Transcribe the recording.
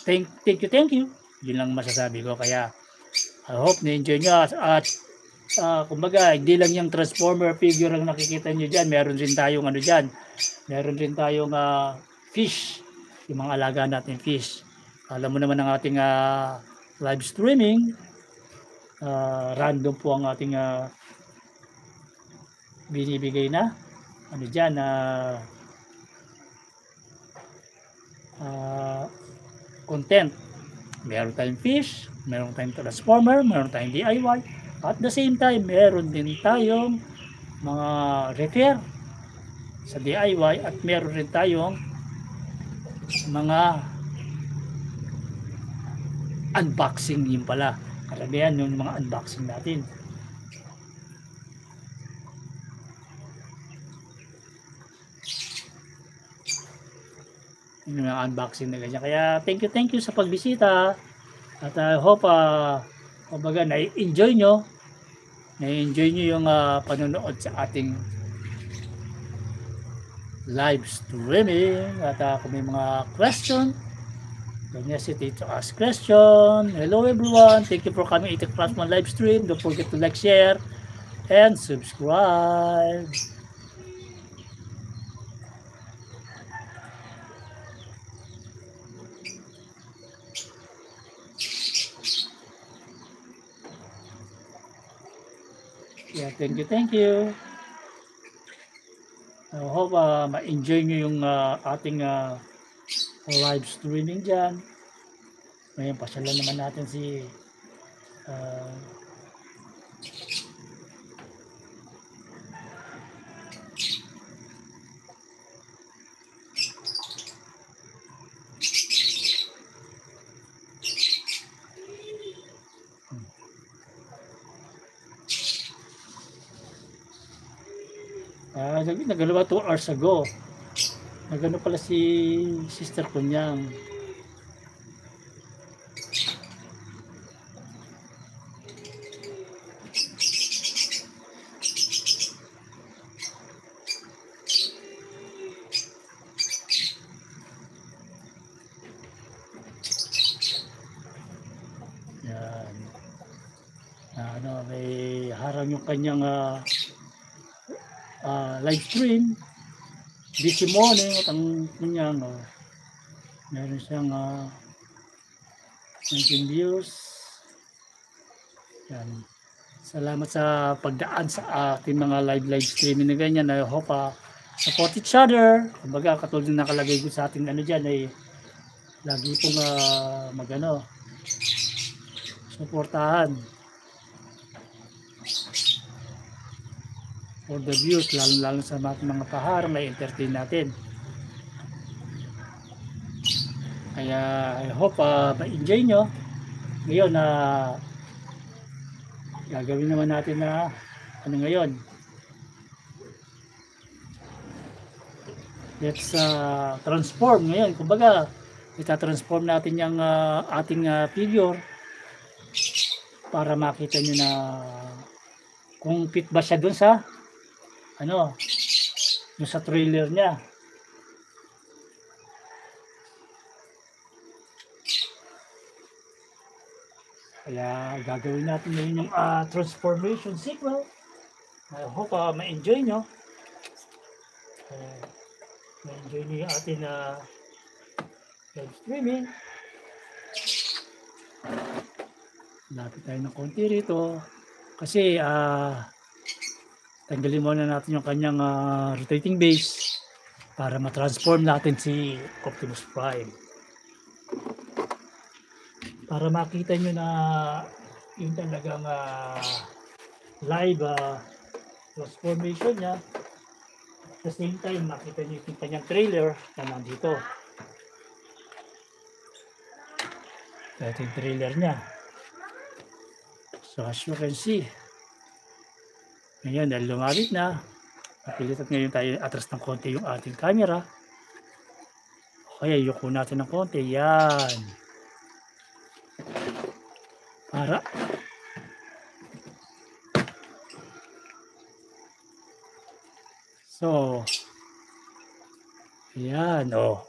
thank you. Yun lang masasabi ko. Kaya I hope na-enjoy nyo. At kumbaga, hindi lang yung transformer figure ang nakikita nyo dyan. Meron rin tayong ano dyan. Meron rin tayong fish. Yung mga alaga natin fish. Alam mo naman ang ating live streaming. Random po ang ating binibigay na ano dyan content. Meron tayong fish, meron tayong transformer, meron tayong DIY. At the same time, meron din tayong mga repair sa DIY at meron rin tayong mga unboxing. Yun pala, karamihan yung mga unboxing natin. Yung mga unboxing na ganyan. Kaya thank you sa pagbisita. At I hope kumbaga na-enjoy nyo yung panonood sa ating live streaming. At kung may mga question, don't hesitate to ask question. Hello everyone, thank you for coming to Craftsman live stream. Don't forget to like, share, and subscribe. Yeah, thank you. I hope ma-enjoy nyo yung ating live streaming dyan. Ngayon, pasyalan naman natin si nagalawa 2 hours ago. Nagano pala si sister ko niyang. Yan. May harang yung kanyang live stream. Busy morning at ang kanyang meron siyang 19 views. Yan. Salamat sa pagdaan sa ating mga live streaming na ganyan. I hope support each other. Kumbaga katulad ng nakalagay ko sa ating ano dyan ay lagi pong magano suportahan for the views, lalo sa mga paharang na entertain natin. Kaya I hope ma-enjoy nyo. Ngayon gagawin naman natin na ano ngayon, let's transform ngayon. Kumbaga ita-transform natin yung ating figure para makita nyo na kung fit ba siya dun sa ano, yung sa trailer niya. Kaya gagawin natin ngayon yung transformation sequel. I hope ma-enjoy nyo. Ma-enjoy nyo yung ating live streaming. Lapit tayo ng konti rito. Kasi tanggalin muna natin yung kanyang rotating base para ma-transform natin si Optimus Prime. Para makita nyo na yung talagang live transformation niya. At the same time, makita nyo yung kanyang trailer na nandito. Ito yung trailer niya. So as you can see, ngayon dahil lumabit na, napilitan ngayon tayo atras ng konti yung ating camera. Kaya yuko natin ng konti. Yan. Para so yan ayun.